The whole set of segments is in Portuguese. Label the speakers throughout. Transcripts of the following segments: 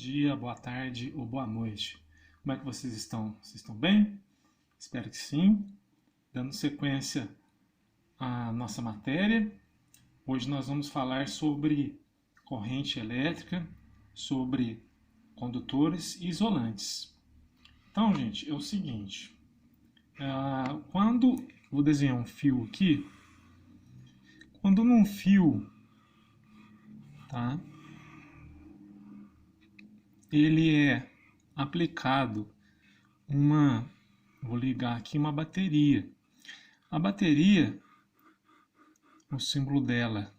Speaker 1: dia, boa tarde ou boa noite. Como é que vocês estão? Vocês estão bem? Espero que sim. Dando sequência à nossa matéria, hoje nós vamos falar sobre corrente elétrica, sobre condutores e isolantes. Então, gente, é o seguinte. Vou desenhar um fio aqui. Quando num fio, tá? Ele é aplicado vou ligar aqui uma bateria. A bateria, o símbolo dela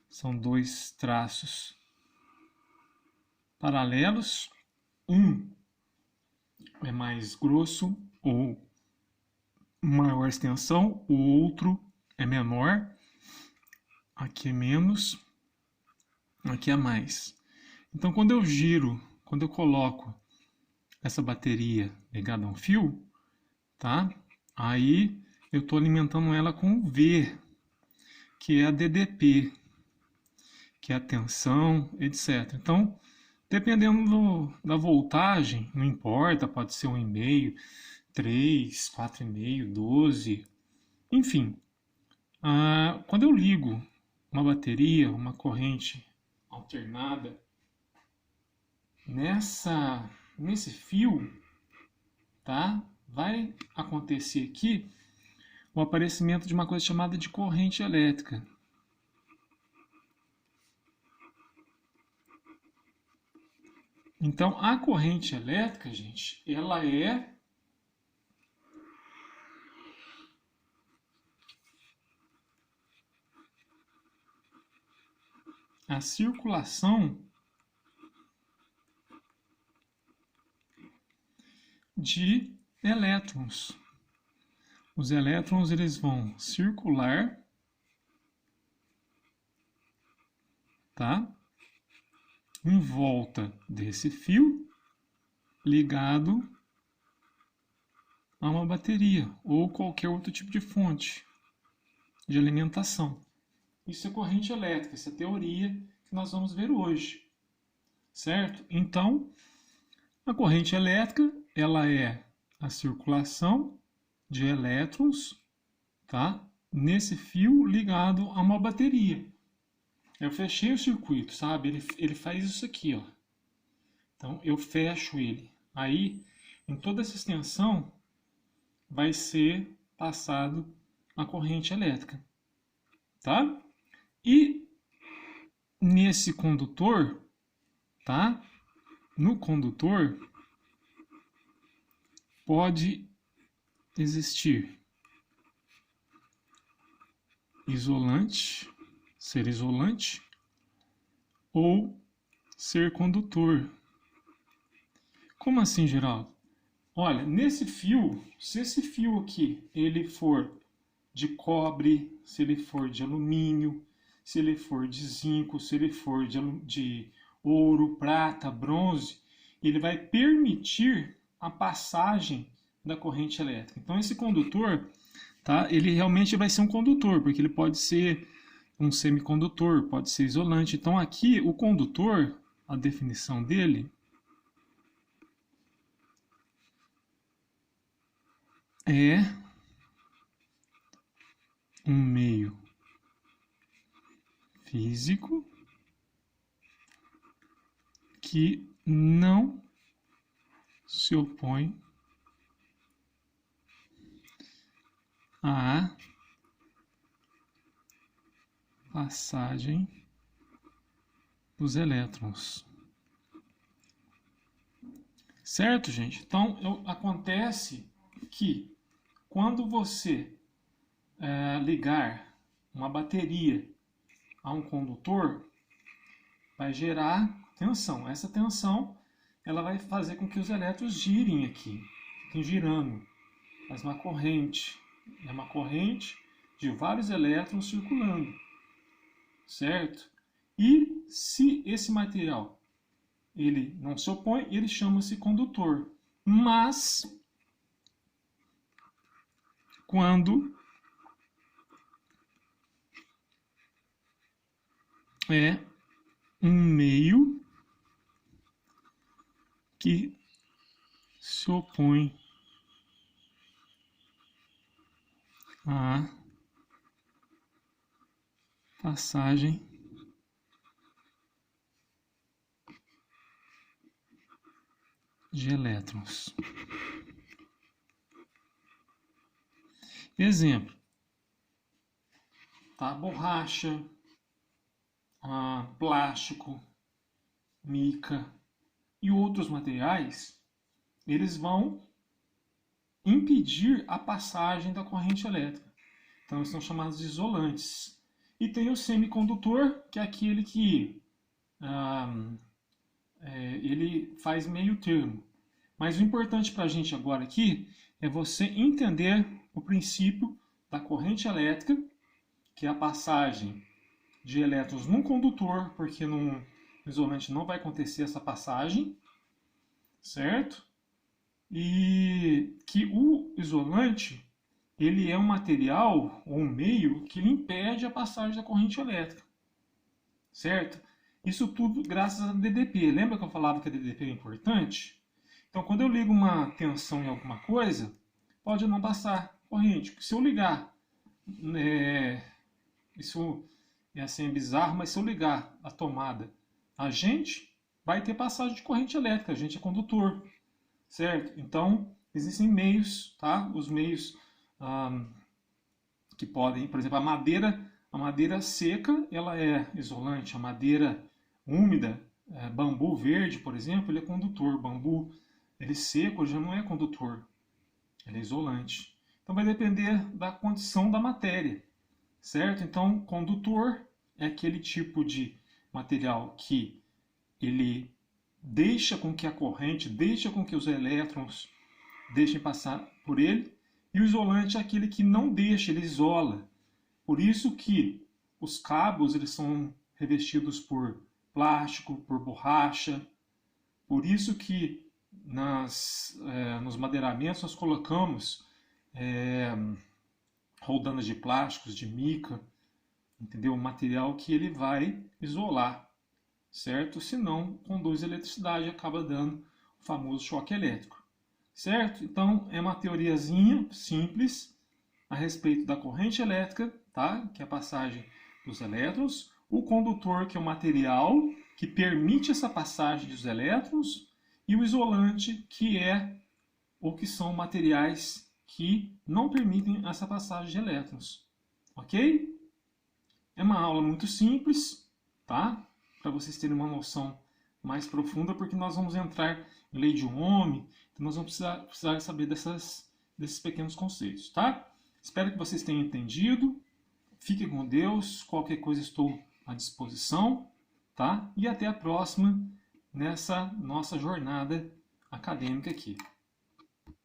Speaker 1: são dois traços paralelos. Um é mais grosso ou maior extensão, o outro é menor. Aqui é menos, aqui é mais. Então, quando eu coloco essa bateria ligada a um fio, tá? Aí eu estou alimentando ela com V, que é a DDP, que é a tensão, etc. Então, dependendo da voltagem, não importa, pode ser 1,5, 3, 4,5, 12, enfim. Quando eu ligo uma bateria, uma corrente alternada nesse fio, tá? Vai acontecer aqui o aparecimento de uma coisa chamada de corrente elétrica. Então, a corrente elétrica, gente, ela é a circulação de elétrons. Os elétrons eles vão circular, tá? Em volta desse fio ligado a uma bateria ou qualquer outro tipo de fonte de alimentação. Isso é corrente elétrica, essa é a teoria que nós vamos ver hoje, certo? Então, a corrente elétrica, ela é a circulação de elétrons, tá? Nesse fio ligado a uma bateria. Eu fechei o circuito, sabe? Ele faz isso aqui, ó. Então, eu fecho ele. Aí, em toda essa extensão, vai ser passado a corrente elétrica, tá? E nesse condutor, tá? No condutor pode existir isolante, ser isolante ou ser condutor. Como assim, Geraldo? Olha, nesse fio, se esse fio aqui ele for de cobre, se ele for de alumínio, se ele for de zinco, se ele for de ouro, prata, bronze, ele vai permitir a passagem da corrente elétrica. Então esse condutor, tá? Ele realmente vai ser um condutor, porque ele pode ser um semicondutor, pode ser isolante. Então aqui o condutor, a definição dele é um meio físico que não se opõe à passagem dos elétrons. Certo, gente? Então, acontece que quando você ligar uma bateria a um condutor, vai gerar tensão. Essa tensão ela vai fazer com que os elétrons girem aqui, fiquem girando. Faz uma corrente. É uma corrente de vários elétrons circulando. Certo? E se esse material ele não se opõe, ele chama-se condutor. Mas quando é um meio que se opõe à passagem de elétrons. Exemplo, tá? Borracha, plástico, mica e outros materiais, eles vão impedir a passagem da corrente elétrica. Então, eles são chamados de isolantes. E tem o semicondutor, que é aquele que ele faz meio termo. Mas o importante para a gente agora aqui é você entender o princípio da corrente elétrica, que é a passagem de elétrons num condutor, porque no isolante não vai acontecer essa passagem, certo? E que o isolante, ele é um material ou um meio que ele impede a passagem da corrente elétrica, certo? Isso tudo graças a DDP. Lembra que eu falava que a DDP é importante? Então, quando eu ligo uma tensão em alguma coisa, pode não passar corrente. Se eu ligar, isso é assim, bizarro, mas se eu ligar a tomada a gente, vai ter passagem de corrente elétrica, a gente é condutor, certo? Então, existem meios, tá? Os meios que podem, por exemplo, a madeira seca, ela é isolante, a madeira úmida, bambu verde, por exemplo, ele é condutor, bambu ele seco já não é condutor, ele é isolante. Então vai depender da condição da matéria, certo? Então, condutor é aquele tipo de material que ele deixa com que a corrente, deixa com que os elétrons deixem passar por ele, e o isolante é aquele que não deixa, ele isola. Por isso que os cabos eles são revestidos por plástico, por borracha, por isso que nos madeiramentos nós colocamos roldanas de plásticos, de mica, entendeu? Um material que ele vai isolar, certo? Senão conduz eletricidade e acaba dando o famoso choque elétrico, certo? Então é uma teoriazinha simples a respeito da corrente elétrica, tá? Que é a passagem dos elétrons, o condutor, que é o material que permite essa passagem dos elétrons, e o isolante, que é ou que são materiais que não permitem essa passagem de elétrons. Ok? É uma aula muito simples, tá? Para vocês terem uma noção mais profunda, porque nós vamos entrar em lei de Ohm, então nós vamos precisar saber desses pequenos conceitos, tá? Espero que vocês tenham entendido. Fiquem com Deus. Qualquer coisa estou à disposição, tá? E até a próxima nessa nossa jornada acadêmica aqui.